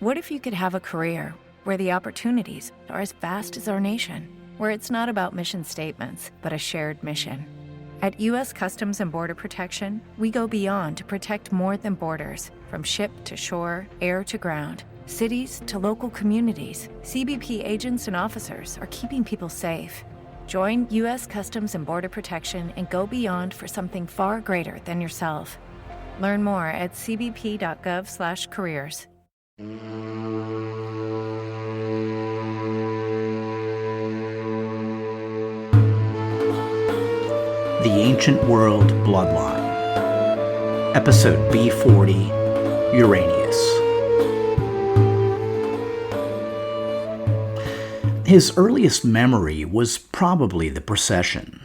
What if you could have a career where the opportunities are as vast as our nation, where it's not about mission statements, but a shared mission? At U.S. Customs and Border Protection, we go beyond to protect more than borders. From ship to shore, air to ground, cities to local communities, CBP agents and officers are keeping people safe. Join U.S. Customs and Border Protection and go beyond for something far greater than yourself. Learn more at cbp.gov/careers. The Ancient World Bloodline. Episode B40, Uranius. His earliest memory was probably the procession.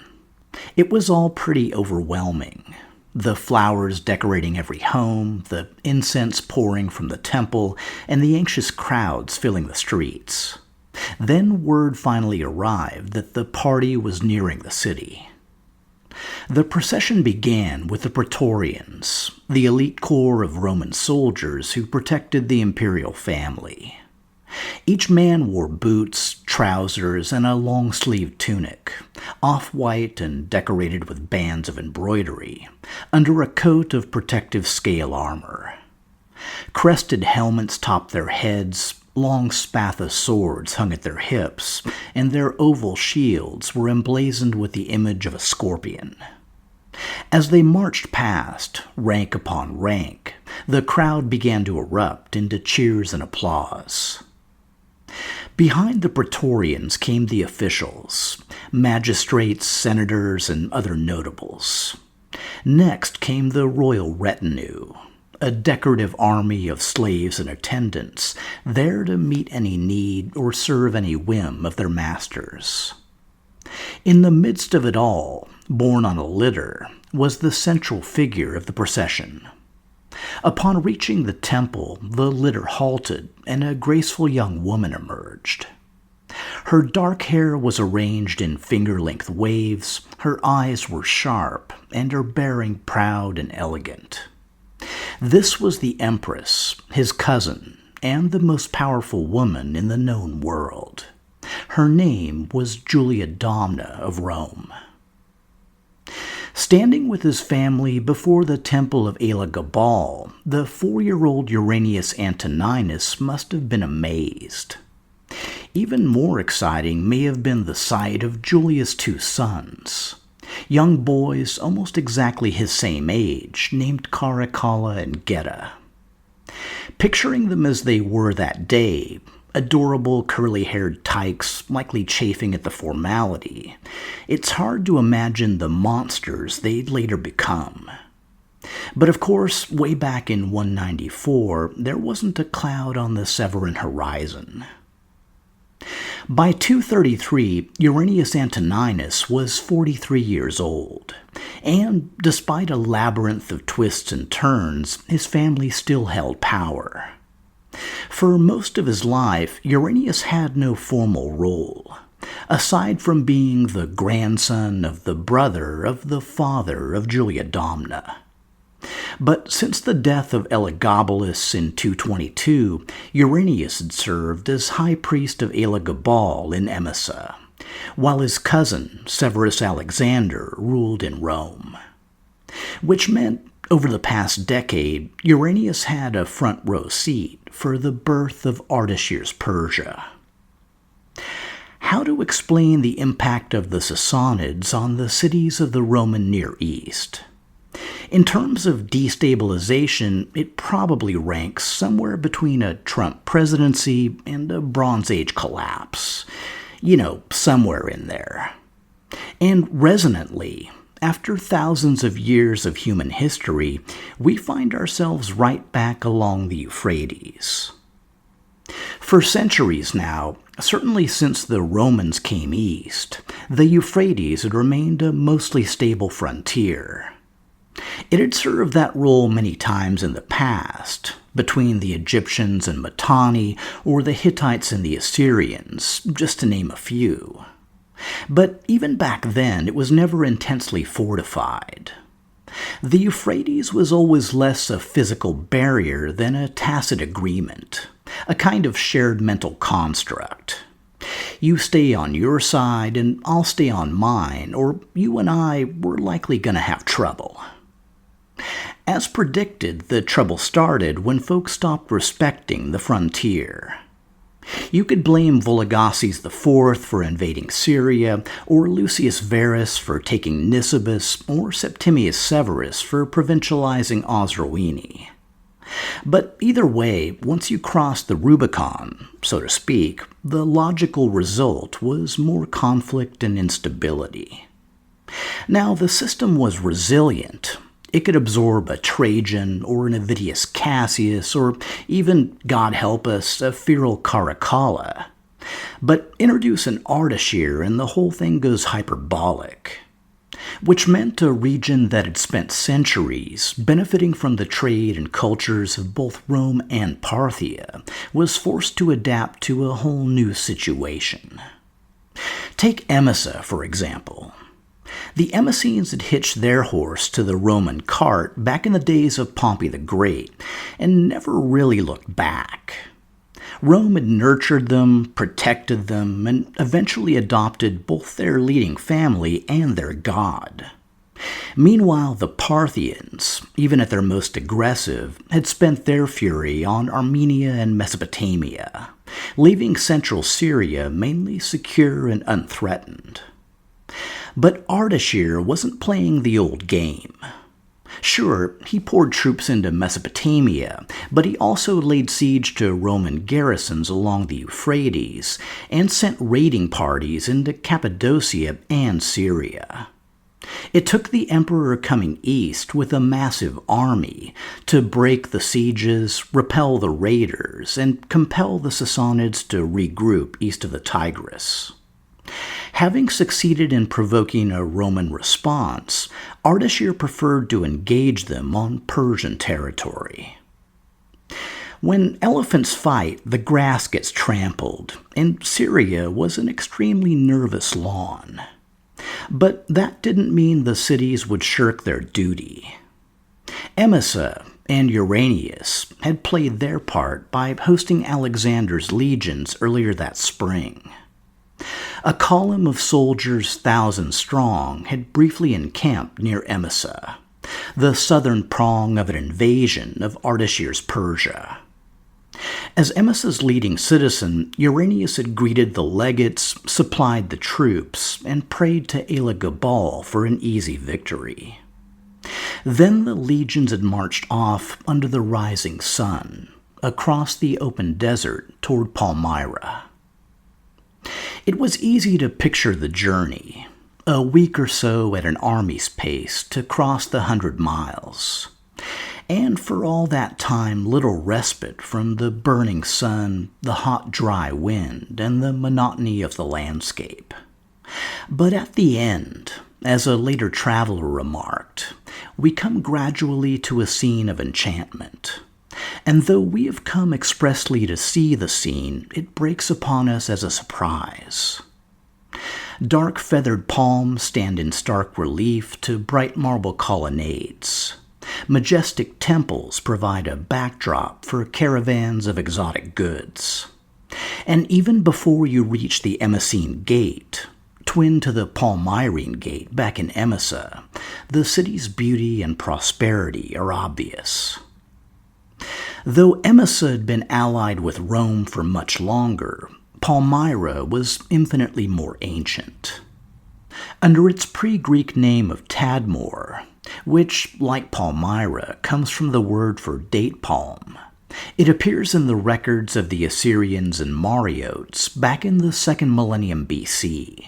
It was all pretty overwhelming. The flowers decorating every home, the incense pouring from the temple, and the anxious crowds filling the streets. Then word finally arrived that the party was nearing the city. The procession began with the Praetorians, the elite corps of Roman soldiers who protected the imperial family. Each man wore boots, trousers, and a long-sleeved tunic, off-white and decorated with bands of embroidery, under a coat of protective scale armor. Crested helmets topped their heads, long spatha swords hung at their hips, and their oval shields were emblazoned with the image of a scorpion. As they marched past, rank upon rank, the crowd began to erupt into cheers and applause. Behind the Praetorians came the officials, magistrates, senators, and other notables. Next came the royal retinue, a decorative army of slaves and attendants, there to meet any need or serve any whim of their masters. In the midst of it all, borne on a litter, was the central figure of the procession. Upon reaching the temple, the litter halted, and a graceful young woman emerged. Her dark hair was arranged in finger-length waves, her eyes were sharp, and her bearing proud and elegant. This was the Empress, his cousin, and the most powerful woman in the known world. Her name was Julia Domna of Rome. Standing with his family before the temple of Elagabalus, the 4-year-old Uranius Antoninus must have been amazed. Even more exciting may have been the sight of Julia's 2 sons, young boys almost exactly his same age, named Caracalla and Geta. Picturing them as they were that day, adorable curly-haired tykes likely chafing at the formality, it's hard to imagine the monsters they'd later become. But of course, way back in 194, there wasn't a cloud on the Severan horizon. By 233, Uranius Antoninus was 43 years old, and despite a labyrinth of twists and turns, his family still held power. For most of his life, Uranius had no formal role, aside from being the grandson of the brother of the father of Julia Domna. But since the death of Elagabalus in 222, Uranius had served as high priest of Elagabalus in Emesa, while his cousin, Severus Alexander, ruled in Rome. Which meant, over the past decade, Uranius had a front-row seat for the birth of Ardeshir's Persia. How to explain the impact of the Sassanids on the cities of the Roman Near East? In terms of destabilization, it probably ranks somewhere between a Trump presidency and a Bronze Age collapse. Somewhere in there. And resonantly, after thousands of years of human history, we find ourselves right back along the Euphrates. For centuries now, certainly since the Romans came east, the Euphrates had remained a mostly stable frontier. It had served that role many times in the past, between the Egyptians and Mitanni, or the Hittites and the Assyrians, just to name a few. But even back then, it was never intensely fortified. The Euphrates was always less a physical barrier than a tacit agreement, a kind of shared mental construct. You stay on your side and I'll stay on mine, or you and I were likely going to have trouble. As predicted, the trouble started when folks stopped respecting the frontier. You could blame Vologases IV for invading Syria, or Lucius Verus for taking Nisibis, or Septimius Severus for provincializing Osrhoene. But either way, once you crossed the Rubicon, so to speak, the logical result was more conflict and instability. Now, the system was resilient. It could absorb a Trajan or an Avidius Cassius, or even, God help us, a feral Caracalla. But introduce an Ardeshir and the whole thing goes hyperbolic. Which meant a region that had spent centuries benefiting from the trade and cultures of both Rome and Parthia was forced to adapt to a whole new situation. Take Emesa, for example. The Emesines had hitched their horse to the Roman cart back in the days of Pompey the Great and never really looked back. Rome had nurtured them, protected them, and eventually adopted both their leading family and their god. Meanwhile, the Parthians, even at their most aggressive, had spent their fury on Armenia and Mesopotamia, leaving central Syria mainly secure and unthreatened. But Ardeshir wasn't playing the old game. Sure, he poured troops into Mesopotamia, but he also laid siege to Roman garrisons along the Euphrates and sent raiding parties into Cappadocia and Syria. It took the emperor coming east with a massive army to break the sieges, repel the raiders, and compel the Sassanids to regroup east of the Tigris. Having succeeded in provoking a Roman response, Ardeshir preferred to engage them on Persian territory. When elephants fight, the grass gets trampled, and Syria was an extremely nervous lawn. But that didn't mean the cities would shirk their duty. Emesa and Uranius had played their part by hosting Alexander's legions earlier that spring. A column of soldiers 1,000 strong had briefly encamped near Emesa, the southern prong of an invasion of Ardeshir's Persia. As Emesa's leading citizen, Uranius had greeted the legates, supplied the troops, and prayed to Elagabal for an easy victory. Then the legions had marched off under the rising sun, across the open desert toward Palmyra. It was easy to picture the journey, a week or so at an army's pace to cross the 100 miles, and for all that time little respite from the burning sun, the hot dry wind, and the monotony of the landscape. But at the end, as a later traveler remarked, we come gradually to a scene of enchantment. And though we have come expressly to see the scene, it breaks upon us as a surprise. Dark feathered palms stand in stark relief to bright marble colonnades. Majestic temples provide a backdrop for caravans of exotic goods. And even before you reach the Emesine Gate, twin to the Palmyrene Gate back in Emesa, the city's beauty and prosperity are obvious. Though Emesa had been allied with Rome for much longer, Palmyra was infinitely more ancient. Under its pre-Greek name of Tadmor, which, like Palmyra, comes from the word for date palm, it appears in the records of the Assyrians and Mariotes back in the 2nd millennium BC.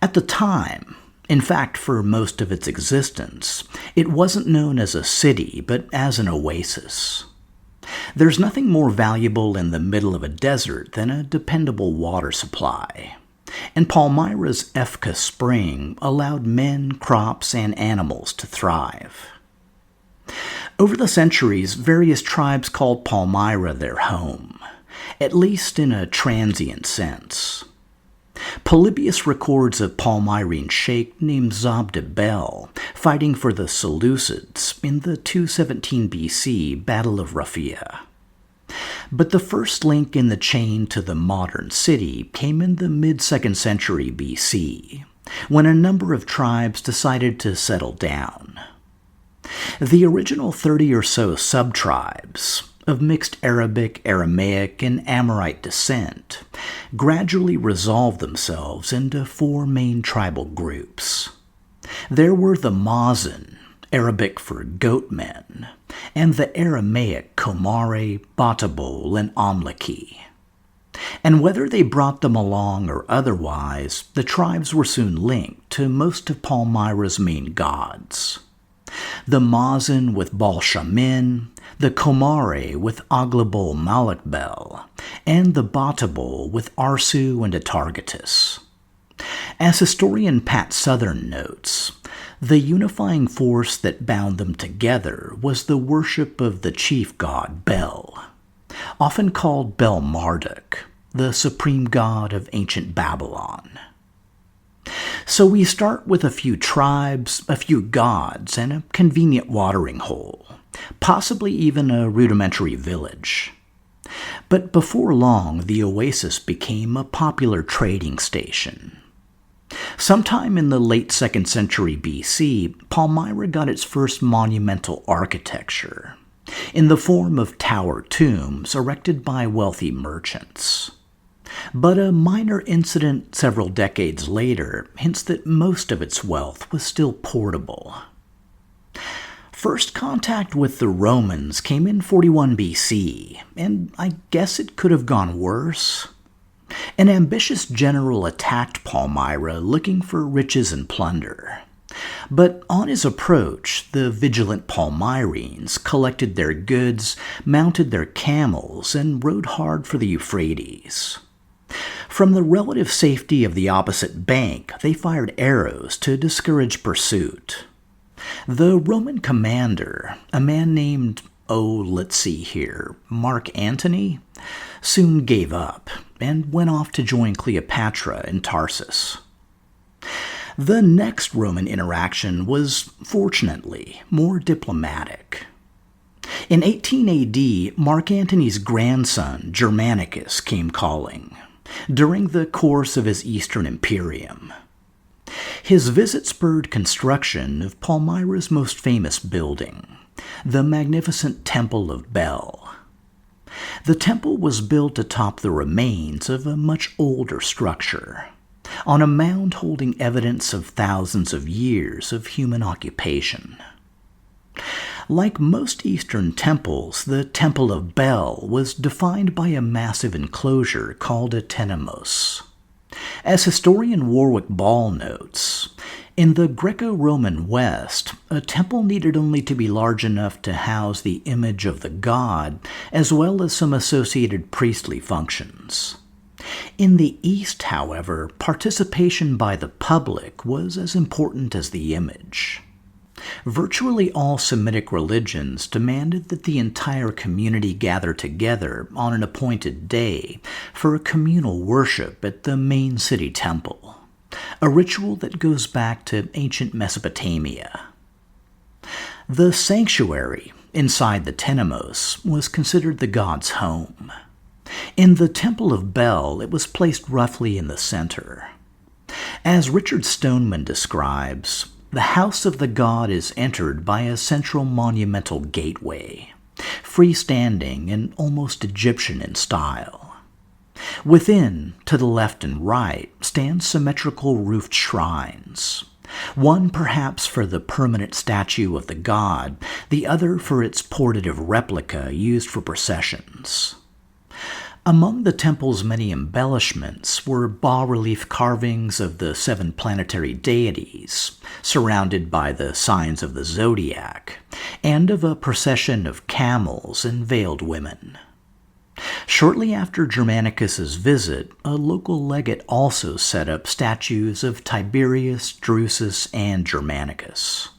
At the time, in fact, for most of its existence, it wasn't known as a city, but as an oasis. There's nothing more valuable in the middle of a desert than a dependable water supply, and Palmyra's Efka spring allowed men, crops, and animals to thrive. Over the centuries, various tribes called Palmyra their home, at least in a transient sense. Polybius records a Palmyrene sheikh named Zabdebel fighting for the Seleucids in the 217 BC Battle of Raphia. But the first link in the chain to the modern city came in the mid-2nd century BC, when a number of tribes decided to settle down. The original 30 or so sub-tribes, of mixed Arabic, Aramaic, and Amorite descent, gradually resolved themselves into 4 main tribal groups. There were the Mazan, Arabic for goatmen, and the Aramaic Komare, Batabol, and Amlaki. And whether they brought them along or otherwise, the tribes were soon linked to most of Palmyra's main gods. The Mazan with Baal-Shamin, the Komare with Aglabol Malakbel, and the Batabol with Arsu and Atargatis. As historian Pat Southern notes, the unifying force that bound them together was the worship of the chief god Bel, often called Bel-Marduk, the supreme god of ancient Babylon. So we start with a few tribes, a few gods, and a convenient watering hole, possibly even a rudimentary village. But before long, the oasis became a popular trading station. Sometime in the late 2nd century BC, Palmyra got its first monumental architecture, in the form of tower tombs erected by wealthy merchants. But a minor incident several decades later hints that most of its wealth was still portable. First contact with the Romans came in 41 BC, and I guess it could have gone worse. An ambitious general attacked Palmyra looking for riches and plunder. But on his approach, the vigilant Palmyrenes collected their goods, mounted their camels, and rode hard for the Euphrates. From the relative safety of the opposite bank, they fired arrows to discourage pursuit. The Roman commander, a man named, Mark Antony, soon gave up and went off to join Cleopatra in Tarsus. The next Roman interaction was, fortunately, more diplomatic. In 18 AD, Mark Antony's grandson, Germanicus, came calling, during the course of his Eastern Imperium. His visit spurred construction of Palmyra's most famous building, the magnificent Temple of Bel. The temple was built atop the remains of a much older structure, on a mound holding evidence of thousands of years of human occupation. Like most Eastern temples, the Temple of Bel was defined by a massive enclosure called a tenemos. As historian Warwick Ball notes, in the Greco-Roman West, a temple needed only to be large enough to house the image of the god, as well as some associated priestly functions. In the East, however, participation by the public was as important as the image. Virtually all Semitic religions demanded that the entire community gather together on an appointed day for a communal worship at the main city temple, a ritual that goes back to ancient Mesopotamia. The sanctuary inside the tenemos was considered the god's home. In the Temple of Bel, it was placed roughly in the center. As Richard Stoneman describes, the house of the god is entered by a central monumental gateway, freestanding and almost Egyptian in style. Within, to the left and right, stand symmetrical roofed shrines, one perhaps for the permanent statue of the god, the other for its portative replica used for processions. Among the temple's many embellishments were bas-relief carvings of the 7 planetary deities, surrounded by the signs of the zodiac, and of a procession of camels and veiled women. Shortly after Germanicus's visit, a local legate also set up statues of Tiberius, Drusus, and Germanicus.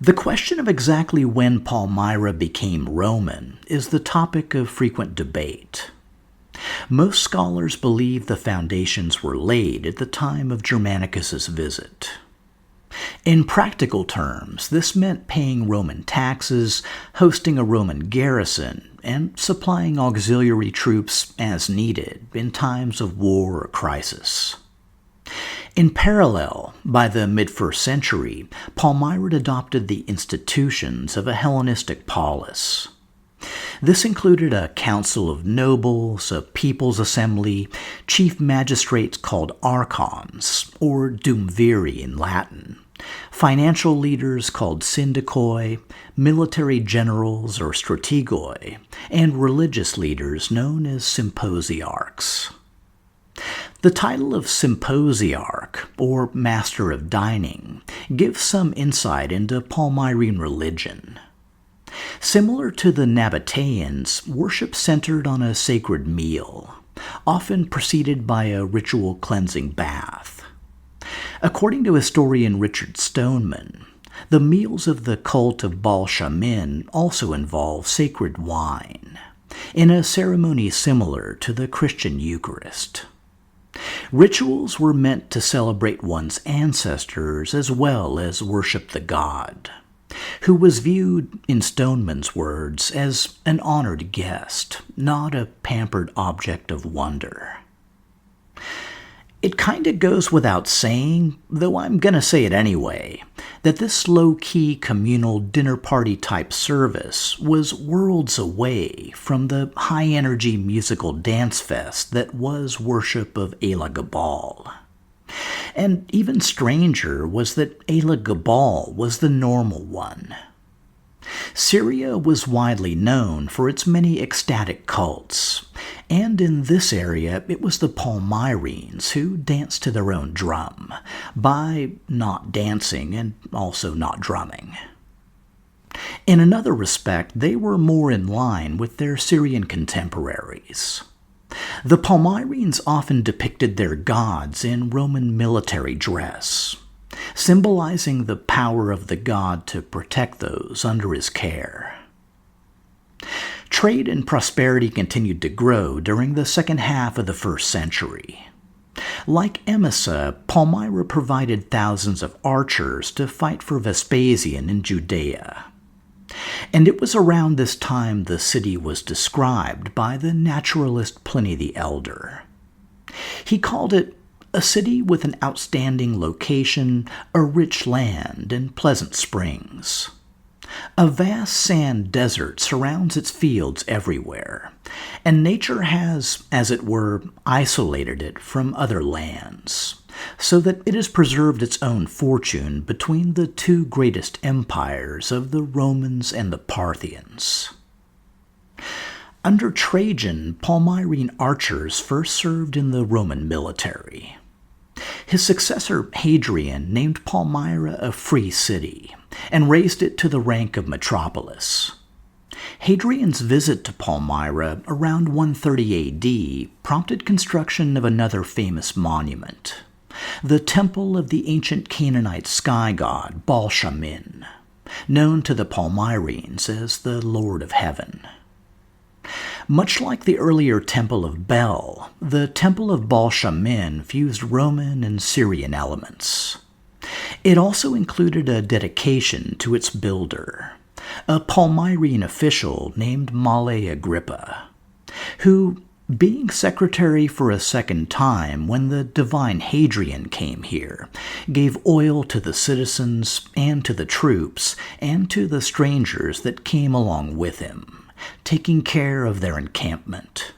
The question of exactly when Palmyra became Roman is the topic of frequent debate. Most scholars believe the foundations were laid at the time of Germanicus's visit. In practical terms, this meant paying Roman taxes, hosting a Roman garrison, and supplying auxiliary troops as needed in times of war or crisis. In parallel, by the mid-1st century, Palmyra adopted the institutions of a Hellenistic polis. This included a council of nobles, a people's assembly, chief magistrates called archons, or dumviri in Latin, financial leaders called syndikoi, military generals or strategoi, and religious leaders known as symposiarchs. The title of symposiarch, or master of dining, gives some insight into Palmyrene religion. Similar to the Nabateans, worship centered on a sacred meal, often preceded by a ritual cleansing bath. According to historian Richard Stoneman, the meals of the cult of Baal-Shamin also involve sacred wine, in a ceremony similar to the Christian Eucharist. Rituals were meant to celebrate one's ancestors as well as worship the god, who was viewed, in Stoneman's words, as an honored guest, not a pampered object of wonder. It kinda goes without saying, though I'm gonna say it anyway, that this low-key communal dinner party type service was worlds away from the high-energy musical dance fest that was worship of Elagabal. And even stranger was that Elagabal was the normal one. Syria was widely known for its many ecstatic cults, and in this area it was the Palmyrenes who danced to their own drum, by not dancing and also not drumming. In another respect, they were more in line with their Syrian contemporaries. The Palmyrenes often depicted their gods in Roman military dress, symbolizing the power of the god to protect those under his care. Trade and prosperity continued to grow during the second half of the 1st century. Like Emesa, Palmyra provided thousands of archers to fight for Vespasian in Judea. And it was around this time the city was described by the naturalist Pliny the Elder. He called it a city with an outstanding location, a rich land, and pleasant springs. A vast sand desert surrounds its fields everywhere, and nature has, as it were, isolated it from other lands, so that it has preserved its own fortune between the two greatest empires of the Romans and the Parthians. Under Trajan, Palmyrene archers first served in the Roman military. His successor, Hadrian, named Palmyra a free city and raised it to the rank of metropolis. Hadrian's visit to Palmyra around 130 A.D. prompted construction of another famous monument, the temple of the ancient Canaanite sky god Baal-Shamin, known to the Palmyrenes as the Lord of Heaven. Much like the earlier Temple of Bel, the Temple of Baal-Shamin fused Roman and Syrian elements. It also included a dedication to its builder, a Palmyrene official named Male Agrippa, who, being secretary for a second time when the divine Hadrian came here, gave oil to the citizens and to the troops and to the strangers that came along with him, taking care of their encampment.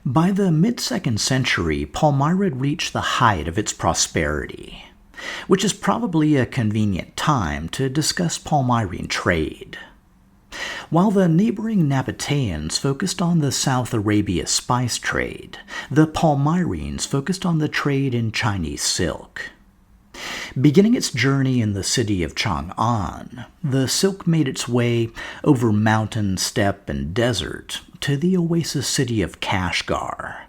By the mid-2nd century, Palmyra reached the height of its prosperity, which is probably a convenient time to discuss Palmyrene trade. While the neighboring Nabateans focused on the South Arabia spice trade, the Palmyrenes focused on the trade in Chinese silk. Beginning its journey in the city of Chang'an, the silk made its way over mountain, steppe, and desert to the oasis city of Kashgar,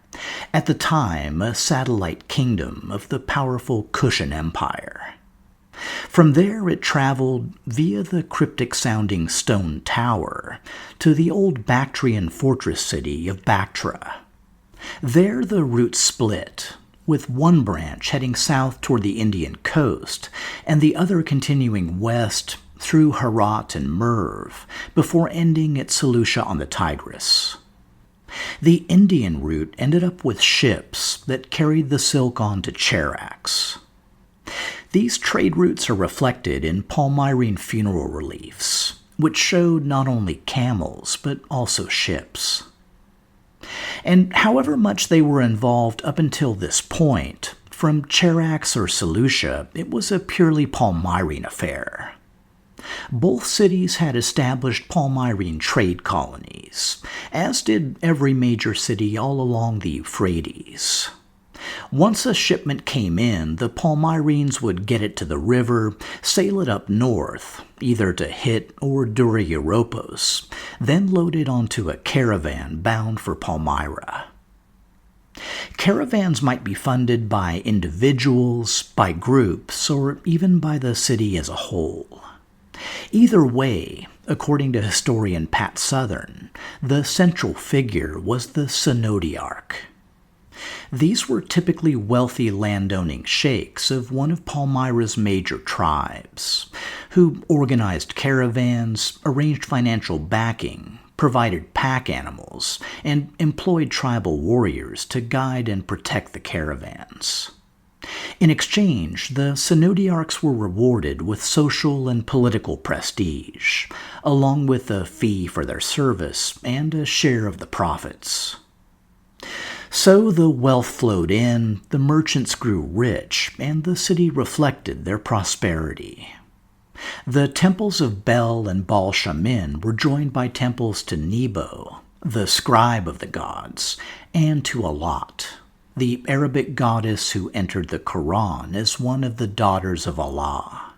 at the time a satellite kingdom of the powerful Kushan Empire. From there it traveled via the cryptic-sounding stone tower to the old Bactrian fortress city of Bactra. There the route split, with one branch heading south toward the Indian coast and the other continuing west through Herat and Merv before ending at Seleucia on the Tigris. The Indian route ended up with ships that carried the silk on to Charax. These trade routes are reflected in Palmyrene funeral reliefs, which showed not only camels but also ships. And however much they were involved up until this point, from Charax or Seleucia, it was a purely Palmyrene affair. Both cities had established Palmyrene trade colonies, as did every major city all along the Euphrates. Once a shipment came in, the Palmyrenes would get it to the river, sail it up north, either to Hit or Dura Europos, then load it onto a caravan bound for Palmyra. Caravans might be funded by individuals, by groups, or even by the city as a whole. Either way, according to historian Pat Southern, the central figure was the synodiarch. These were typically wealthy landowning sheikhs of one of Palmyra's major tribes, who organized caravans, arranged financial backing, provided pack animals, and employed tribal warriors to guide and protect the caravans. In exchange, the synodiarchs were rewarded with social and political prestige, along with a fee for their service and a share of the profits. So the wealth flowed in, the merchants grew rich, and the city reflected their prosperity. The temples of Bel and Baal Shamin were joined by temples to Nebo, the scribe of the gods, and to Elah, the Arabic goddess who entered the Quran as one of the daughters of Allah.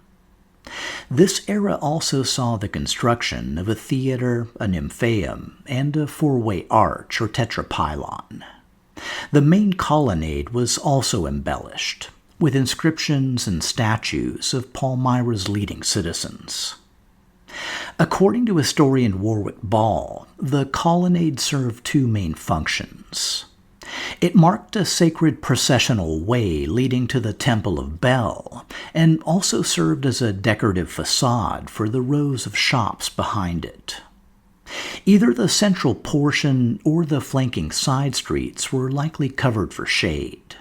This era also saw the construction of a theater, a nymphaeum, and a four-way arch or tetrapylon. The main colonnade was also embellished, with inscriptions and statues of Palmyra's leading citizens. According to historian Warwick Ball, the colonnade served two main functions. It marked a sacred processional way leading to the Temple of Bel, and also served as a decorative facade for the rows of shops behind it. Either the central portion or the flanking side streets were likely covered for shade.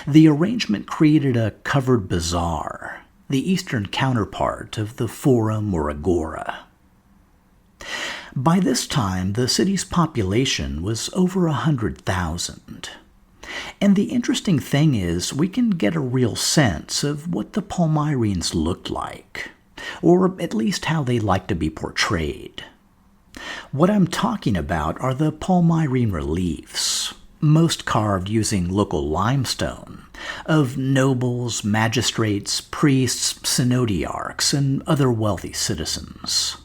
The arrangement created a covered bazaar, the eastern counterpart of the forum or agora. By this time, the city's population was over 100,000. And the interesting thing is, we can get a real sense of what the Palmyrenes looked like, or at least how they like to be portrayed. What I'm talking about are the Palmyrene reliefs, most carved using local limestone, of nobles, magistrates, priests, synodiarchs, and other wealthy citizens.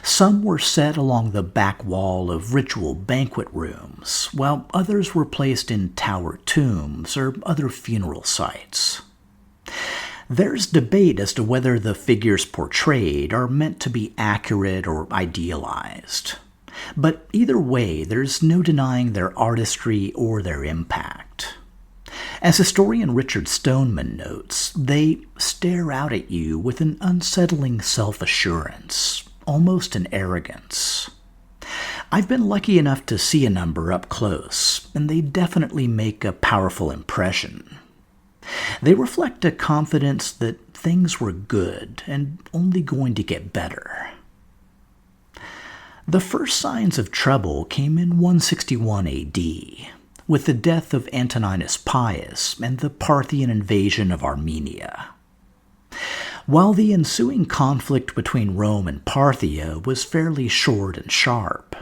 Some were set along the back wall of ritual banquet rooms, while others were placed in tower tombs or other funeral sites. There's debate as to whether the figures portrayed are meant to be accurate or idealized. But either way, there's no denying their artistry or their impact. As historian Richard Stoneman notes, they stare out at you with an unsettling self-assurance, almost an arrogance. I've been lucky enough to see a number up close, and they definitely make a powerful impression. They reflect a confidence that things were good and only going to get better. The first signs of trouble came in 161 AD, with the death of Antoninus Pius and the Parthian invasion of Armenia. While the ensuing conflict between Rome and Parthia was fairly short and sharp,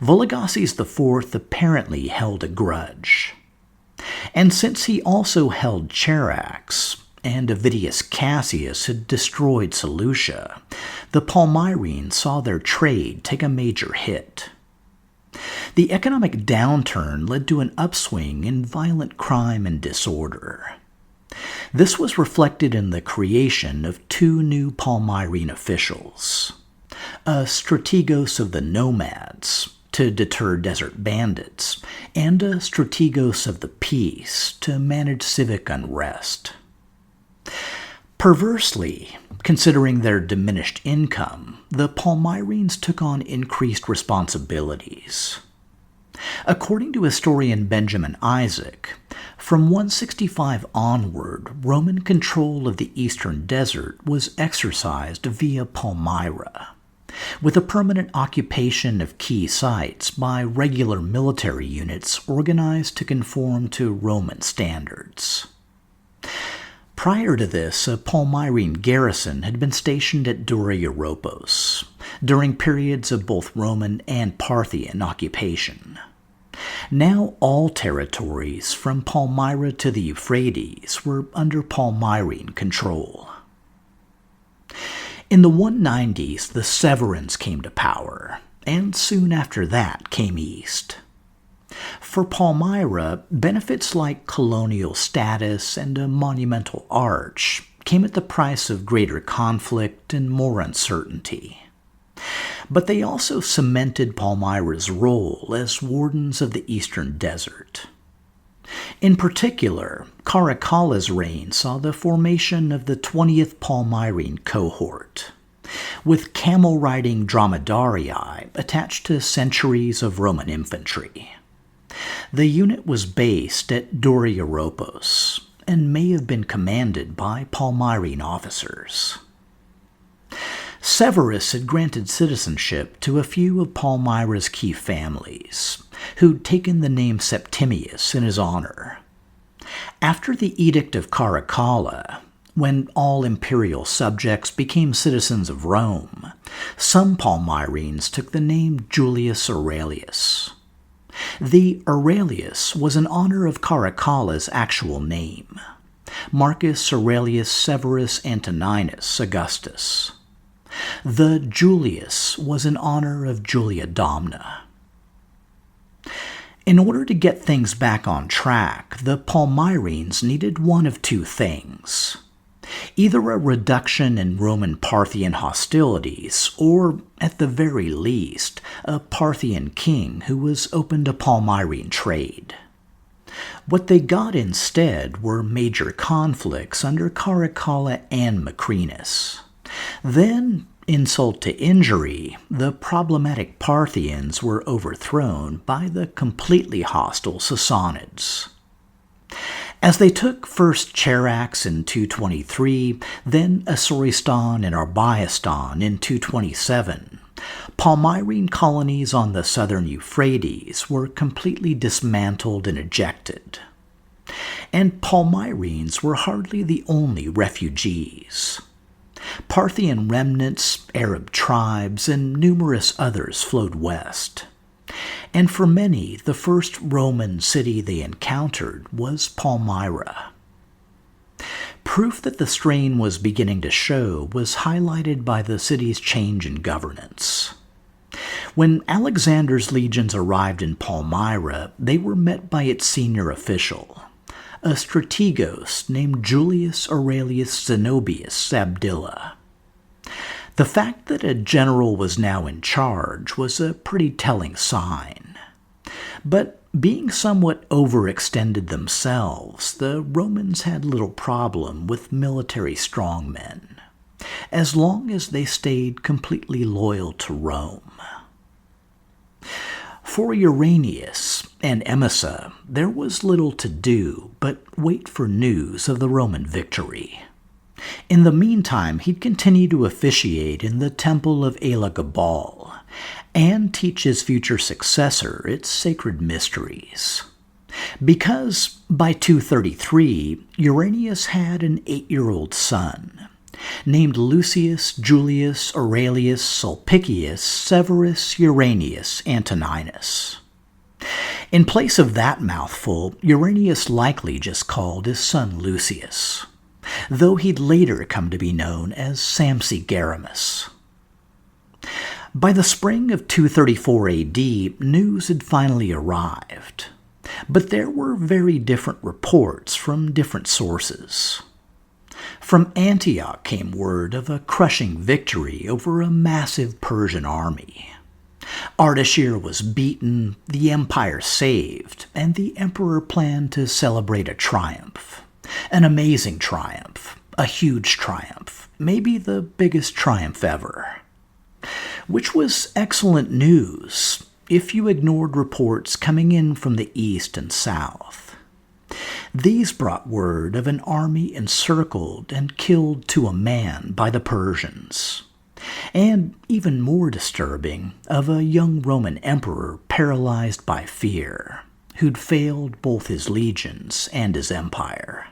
Vologases IV apparently held a grudge. And since he also held Charax, and Avidius Cassius had destroyed Seleucia, the Palmyrenes saw their trade take a major hit. The economic downturn led to an upswing in violent crime and disorder. This was reflected in the creation of two new Palmyrene officials, a strategos of the nomads, to deter desert bandits, and a strategos of the peace to manage civic unrest. Perversely, considering their diminished income, the Palmyrenes took on increased responsibilities. According to historian Benjamin Isaac, from 165 onward, Roman control of the eastern desert was exercised via Palmyra, with a permanent occupation of key sites by regular military units organized to conform to Roman standards. Prior to this, a Palmyrene garrison had been stationed at Dura Europos during periods of both Roman and Parthian occupation. Now all territories from Palmyra to the Euphrates were under Palmyrene control. In the 190s, the Severans came to power, and soon after that came east. For Palmyra, benefits like colonial status and a monumental arch came at the price of greater conflict and more uncertainty. But they also cemented Palmyra's role as wardens of the eastern desert. In particular, Caracalla's reign saw the formation of the 20th Palmyrene cohort, with camel-riding dromedarii attached to centuries of Roman infantry. The unit was based at Dura Europos and may have been commanded by Palmyrene officers. Severus had granted citizenship to a few of Palmyra's key families, who'd taken the name Septimius in his honor. After the Edict of Caracalla, when all imperial subjects became citizens of Rome, some Palmyrenes took the name Julius Aurelius. The Aurelius was in honor of Caracalla's actual name, Marcus Aurelius Severus Antoninus Augustus. The Julius was in honor of Julia Domna. In order to get things back on track, the Palmyrenes needed one of two things: either a reduction in Roman-Parthian hostilities, or, at the very least, a Parthian king who was open to Palmyrene trade. What they got instead were major conflicts under Caracalla and Macrinus. Then, insult to injury, the problematic Parthians were overthrown by the completely hostile Sassanids. As they took first Charax in 223, then Asoristan and Arbaistan in 227, Palmyrene colonies on the southern Euphrates were completely dismantled and ejected. And Palmyrenes were hardly the only refugees. Parthian remnants, Arab tribes, and numerous others flowed west. And for many, the first Roman city they encountered was Palmyra. Proof that the strain was beginning to show was highlighted by the city's change in governance. When Alexander's legions arrived in Palmyra, they were met by its senior official, a strategos named Julius Aurelius Zenobius Sabdilla. The fact that a general was now in charge was a pretty telling sign. But being somewhat overextended themselves, the Romans had little problem with military strongmen, as long as they stayed completely loyal to Rome. For Uranius and Emesa, there was little to do but wait for news of the Roman victory. In the meantime, he'd continue to officiate in the temple of Elagabal and teach his future successor its sacred mysteries. Because by 233, Uranius had an 8-year-old son, named Lucius Julius Aurelius Sulpicius Severus Uranius Antoninus. In place of that mouthful, Uranius likely just called his son Lucius, though he'd later come to be known as Sampsigaramus. By the spring of 234 AD, news had finally arrived, but there were very different reports from different sources. From Antioch came word of a crushing victory over a massive Persian army. Ardeshir was beaten, the empire saved, and the emperor planned to celebrate a triumph. An amazing triumph, a huge triumph, maybe the biggest triumph ever. Which was excellent news if you ignored reports coming in from the east and south. These brought word of an army encircled and killed to a man by the Persians. And even more disturbing, of a young Roman emperor paralyzed by fear, who'd failed both his legions and his empire.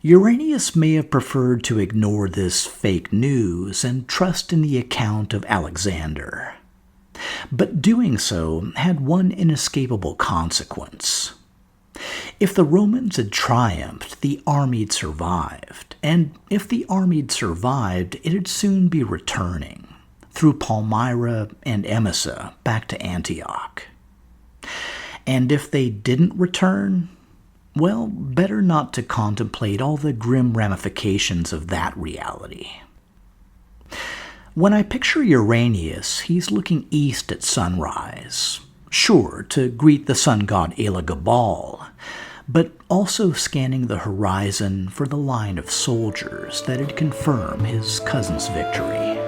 Uranius may have preferred to ignore this fake news and trust in the account of Alexander. But doing so had one inescapable consequence. If the Romans had triumphed, the army'd survived, and if the army'd survived, it'd soon be returning, through Palmyra and Emesa, back to Antioch. And if they didn't return, well, better not to contemplate all the grim ramifications of that reality. When I picture Uranius, he's looking east at sunrise, sure, to greet the sun god Elagabal, but also scanning the horizon for the line of soldiers that'd confirm his cousin's victory.